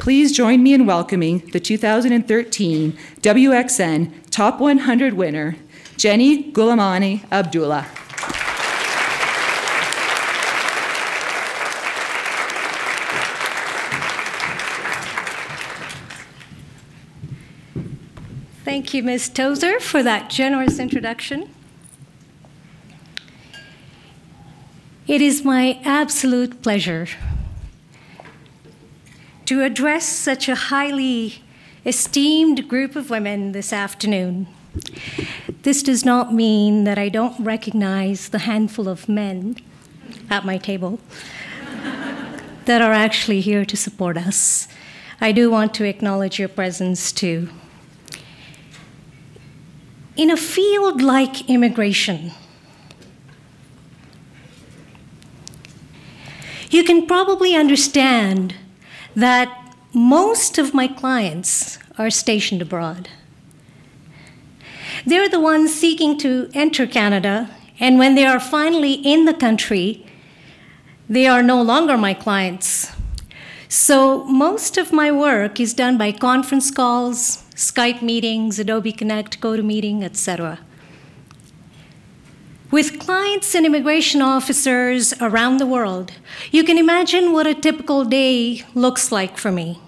please join me in welcoming the 2013 WXN Top 100 winner, Jenny Gulamani-Abdulla. Thank you, Ms. Tozer, for that generous introduction. It is my absolute pleasure to address such a highly esteemed group of women this afternoon. This does not mean that I don't recognize the handful of men at my table that are actually here to support us. I do want to acknowledge your presence too. In a field like immigration, you can probably understand that most of my clients are stationed abroad. They're the ones seeking to enter Canada, and when they are finally in the country, they are no longer my clients. So most of my work is done by conference calls, Skype meetings, Adobe Connect, GoToMeeting, etc. With clients and immigration officers around the world, you can imagine what a typical day looks like for me.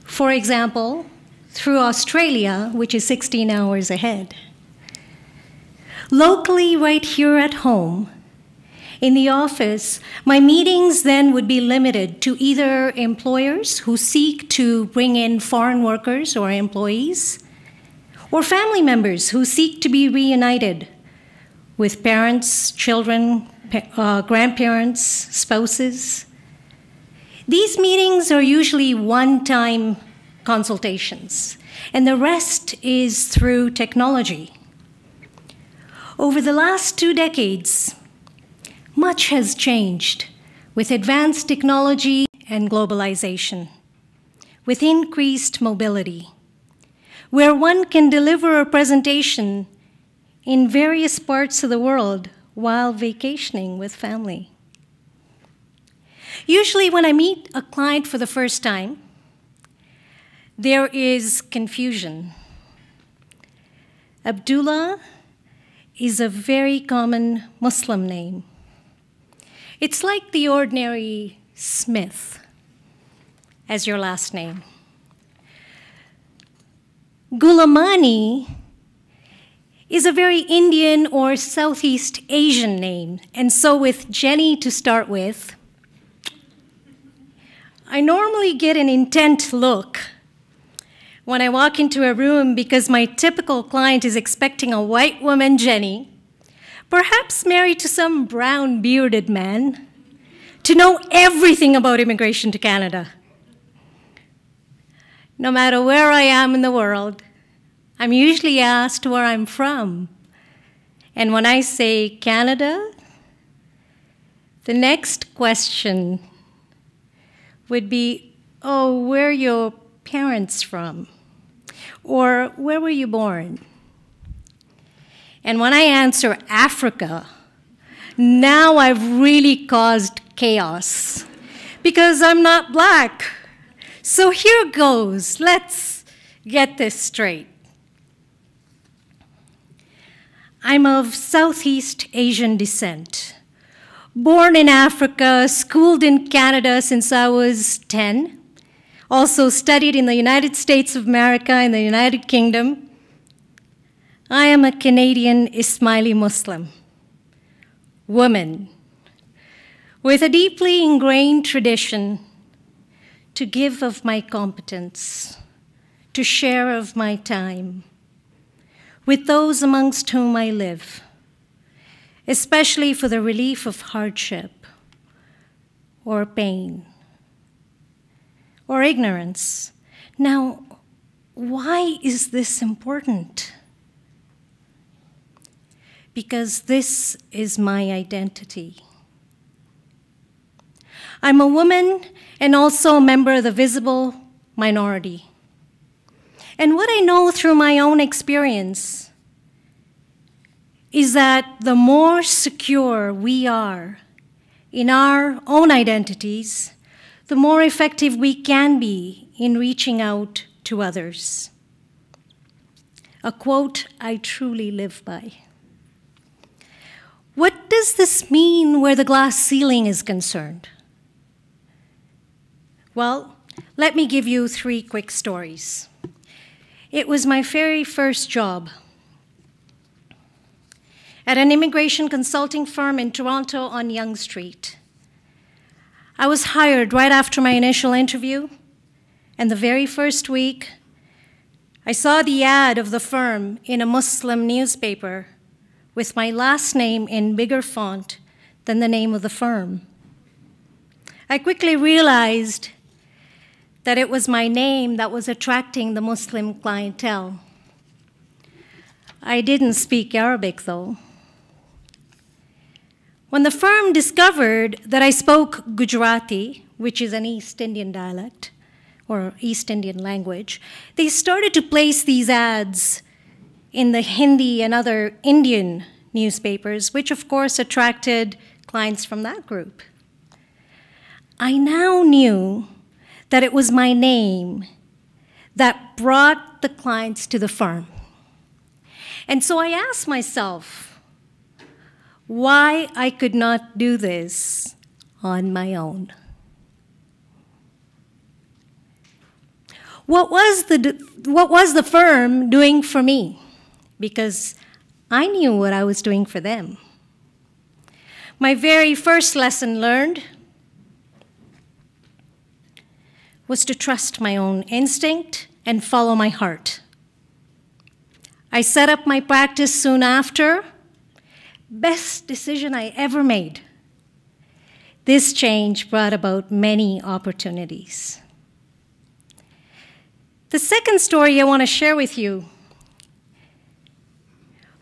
For example, through Australia, which is 16 hours ahead. Locally, right here at home, in the office, my meetings then would be limited to either employers who seek to bring in foreign workers or employees, or family members who seek to be reunited with parents, children, grandparents, spouses. These meetings are usually one-time consultations, and the rest is through technology. Over the last 2 decades, much has changed with advanced technology and globalization, with increased mobility, where one can deliver a presentation in various parts of the world while vacationing with family. Usually when I meet a client for the first time, there is confusion. Abdullah is a very common Muslim name. It's like the ordinary Smith as your last name. Gulamani is a very Indian or Southeast Asian name, and so with Jenny to start with, I normally get an intent look when I walk into a room because my typical client is expecting a white woman, Jenny, perhaps married to some brown bearded man, to know everything about immigration to Canada. No matter where I am in the world, I'm usually asked where I'm from. And when I say Canada, the next question would be, oh, where are your parents from? Or where were you born? And when I answer Africa, now I've really caused chaos because I'm not black. So here goes. Let's get this straight. I'm of Southeast Asian descent. Born in Africa, schooled in Canada since I was 10. Also studied in the United States of America and the United Kingdom. I am a Canadian Ismaili Muslim, woman, with a deeply ingrained tradition to give of my competence, to share of my time with those amongst whom I live, especially for the relief of hardship or pain or ignorance. Now, why is this important? Because this is my identity. I'm a woman and also a member of the visible minority. And what I know through my own experience is that the more secure we are in our own identities, the more effective we can be in reaching out to others. A quote I truly live by. What does this mean where the glass ceiling is concerned? Well, let me give you 3 quick stories. It was my very first job at an immigration consulting firm in Toronto on Yonge Street. I was hired right after my initial interview, and the very first week, I saw the ad of the firm in a Muslim newspaper with my last name in bigger font than the name of the firm. I quickly realized that it was my name that was attracting the Muslim clientele. I didn't speak Arabic, though. When the firm discovered that I spoke Gujarati, which is an East Indian dialect, or East Indian language, they started to place these ads in the Hindi and other Indian newspapers, which of course attracted clients from that group. I now knew that it was my name that brought the clients to the firm. And so I asked myself why I could not do this on my own. What was the firm doing for me? Because I knew what I was doing for them. My very first lesson learned was to trust my own instinct and follow my heart. I set up my practice soon after. Best decision I ever made. This change brought about many opportunities. The second story I want to share with you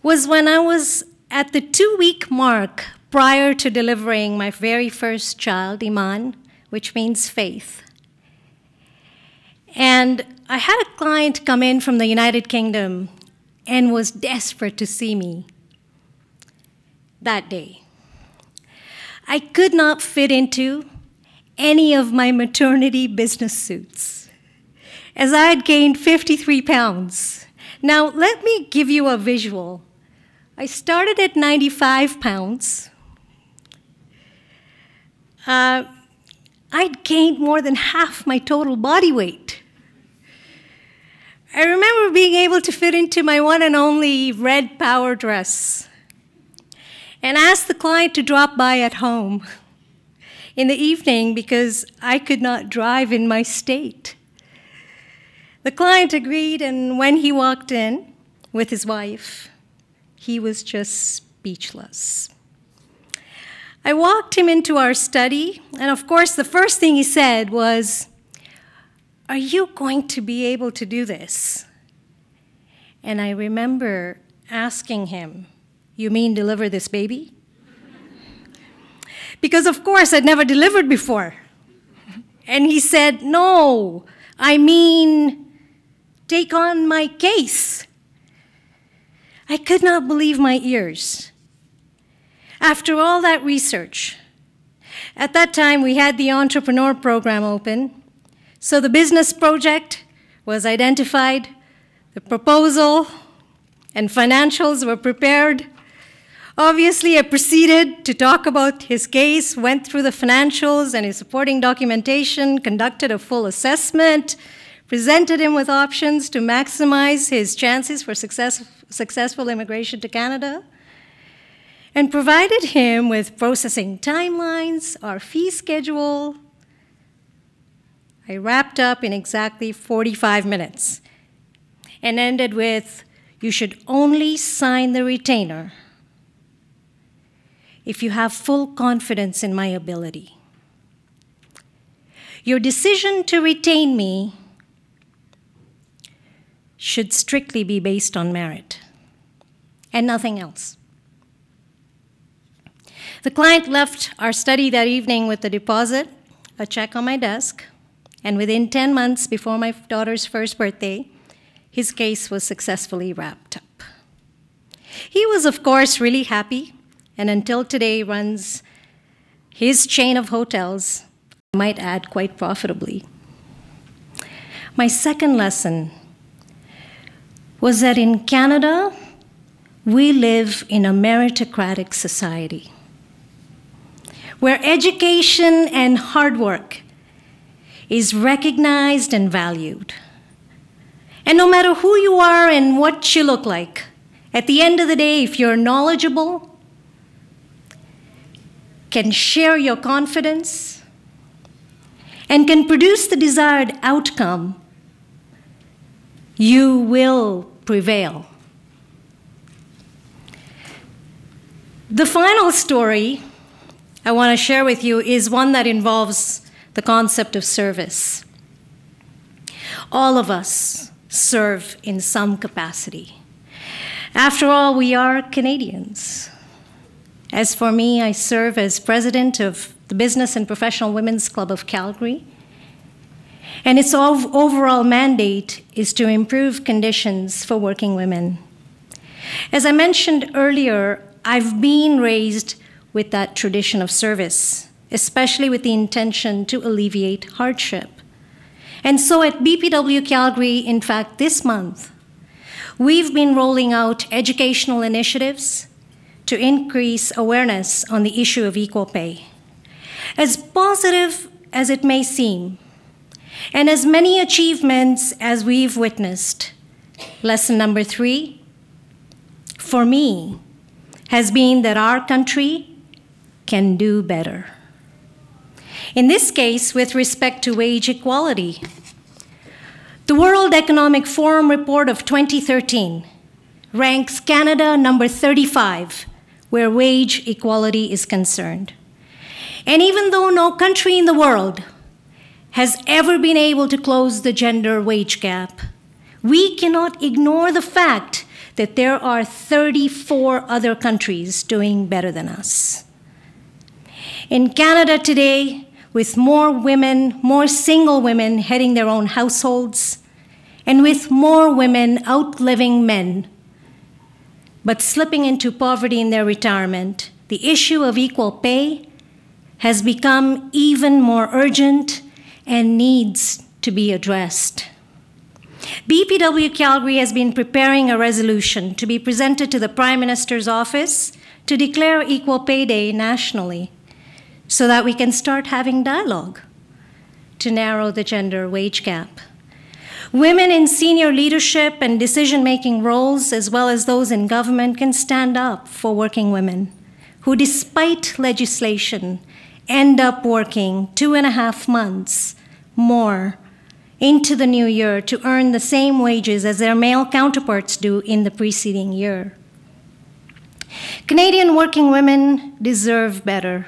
was when I was at the 2-week mark prior to delivering my very first child, Iman, which means faith. And I had a client come in from the United Kingdom and was desperate to see me that day. I could not fit into any of my maternity business suits, as I had gained 53 pounds. Now, let me give you a visual. I started at 95 pounds. I'd gained more than half my total body weight. I remember being able to fit into my one and only red power dress and asked the client to drop by at home in the evening because I could not drive in my state. The client agreed, and when he walked in with his wife, he was just speechless. I walked him into our study, and of course, the first thing he said was, "Are you going to be able to do this?" And I remember asking him, "You mean deliver this baby?" Because of course, I'd never delivered before. And he said, "No, I mean, take on my case." I could not believe my ears. After all that research, at that time we had the entrepreneur program open, so the business project was identified, the proposal and financials were prepared. Obviously, I proceeded to talk about his case, went through the financials and his supporting documentation, conducted a full assessment, presented him with options to maximize his chances for successful immigration to Canada, and provided him with processing timelines, our fee schedule. I wrapped up in exactly 45 minutes and ended with, "You should only sign the retainer if you have full confidence in my ability. Your decision to retain me should strictly be based on merit and nothing else." The client left our study that evening with a deposit, a check on my desk, and within 10 months before my daughter's first birthday, his case was successfully wrapped up. He was, of course, really happy, and until today runs his chain of hotels might add quite profitably. My second lesson was that in Canada, we live in a meritocratic society where education and hard work is recognized and valued. And no matter who you are and what you look like, at the end of the day, if you're knowledgeable, can share your confidence, and can produce the desired outcome, you will prevail. The final story I want to share with you is one that involves the concept of service. All of us serve in some capacity. After all, we are Canadians. As for me, I serve as president of the Business and Professional Women's Club of Calgary, and its overall mandate is to improve conditions for working women. As I mentioned earlier, I've been raised with that tradition of service, especially with the intention to alleviate hardship. And so at BPW Calgary, in fact, this month, we've been rolling out educational initiatives to increase awareness on the issue of equal pay. As positive as it may seem, and as many achievements as we've witnessed, lesson number 3, for me, has been that our country can do better. In this case, with respect to wage equality, the World Economic Forum report of 2013 ranks Canada number 35, where wage equality is concerned. And even though no country in the world has ever been able to close the gender wage gap, we cannot ignore the fact that there are 34 other countries doing better than us. In Canada today, with more women, more single women heading their own households, and with more women outliving men, but slipping into poverty in their retirement, the issue of equal pay has become even more urgent and needs to be addressed. BPW Calgary has been preparing a resolution to be presented to the Prime Minister's office to declare Equal Pay Day nationally so that we can start having dialogue to narrow the gender wage gap. Women in senior leadership and decision-making roles, as well as those in government, can stand up for working women who, despite legislation, end up working 2.5 months more into the new year to earn the same wages as their male counterparts do in the preceding year. Canadian working women deserve better.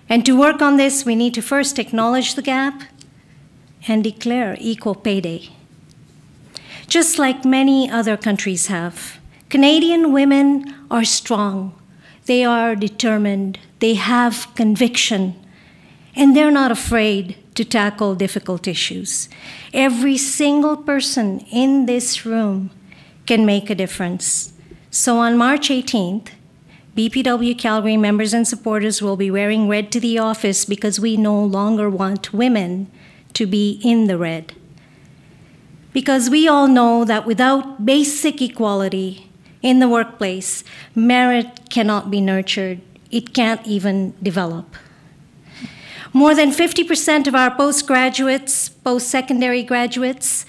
And to work on this, we need to first acknowledge the gap and declare Equal Pay Day. Just like many other countries have, Canadian women are strong. They are determined. They have conviction. And they're not afraid to tackle difficult issues. Every single person in this room can make a difference. So on March 18th, BPW Calgary members and supporters will be wearing red to the office because we no longer want women to be in the red. Because we all know that without basic equality in the workplace, merit cannot be nurtured. It can't even develop. More than 50% of our postgraduates, post-secondary graduates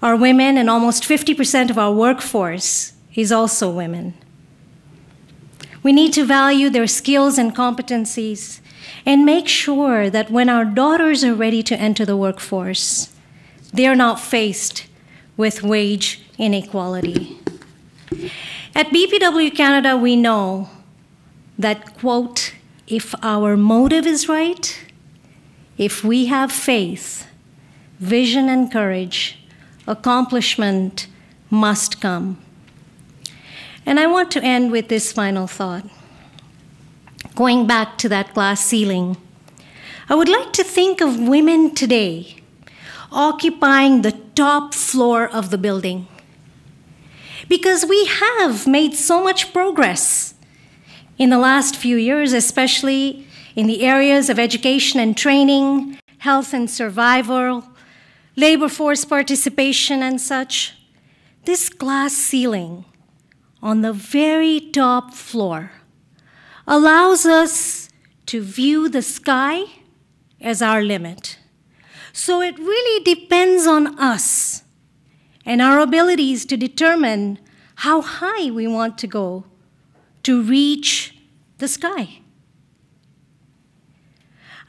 are women, and almost 50% of our workforce is also women. We need to value their skills and competencies and make sure that when our daughters are ready to enter the workforce, they're not faced with wage inequality. At BPW Canada, we know that, quote, if our motive is right, if we have faith, vision, and courage, accomplishment must come. And I want to end with this final thought. Going back to that glass ceiling, I would like to think of women today occupying the top floor of the building, because we have made so much progress in the last few years, especially in the areas of education and training, health and survival, labor force participation and such. This glass ceiling on the very top floor allows us to view the sky as our limit. So it really depends on us and our abilities to determine how high we want to go to reach the sky.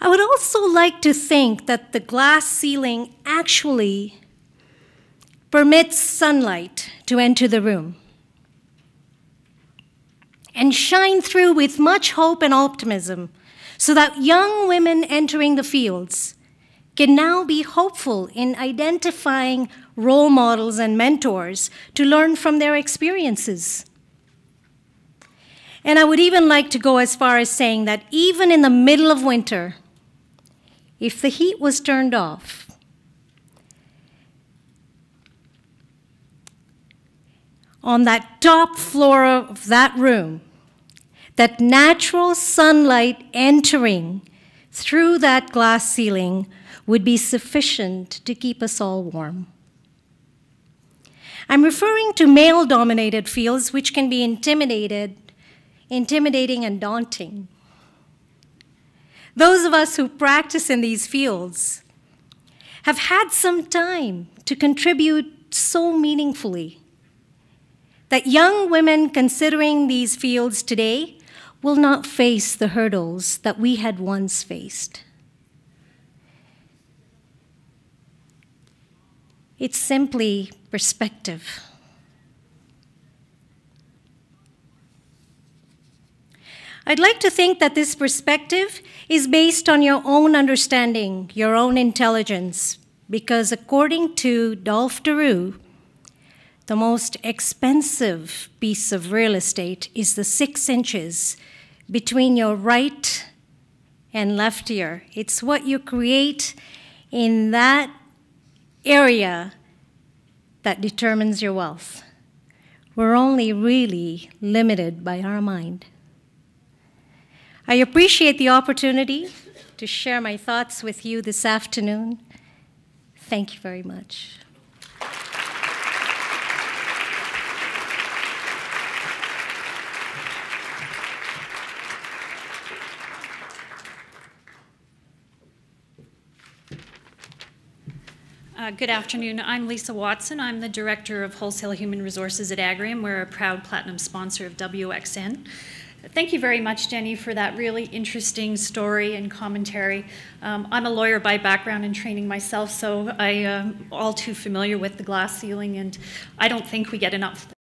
I would also like to think that the glass ceiling actually permits sunlight to enter the room and shine through with much hope and optimism, so that young women entering the fields can now be hopeful in identifying role models and mentors to learn from their experiences. And I would even like to go as far as saying that even in the middle of winter, if the heat was turned off, on that top floor of that room, that natural sunlight entering through that glass ceiling would be sufficient to keep us all warm. I'm referring to male-dominated fields, which can be intimidating and daunting. Those of us who practice in these fields have had some time to contribute so meaningfully that young women considering these fields today will not face the hurdles that we had once faced. It's simply perspective. I'd like to think that this perspective is based on your own understanding, your own intelligence, because according to Dolph Deroux, the most expensive piece of real estate is the 6 inches between your right and left ear. It's what you create in that area that determines your wealth. We're only really limited by our mind. I appreciate the opportunity to share my thoughts with you this afternoon. Thank you very much. Good afternoon. I'm Lisa Watson. I'm the Director of Wholesale Human Resources at Agrium. We're a proud platinum sponsor of WXN. Thank you very much, Jenny, for that really interesting story and commentary. I'm a lawyer by background and training myself, so I am all too familiar with the glass ceiling, and I don't think we get enough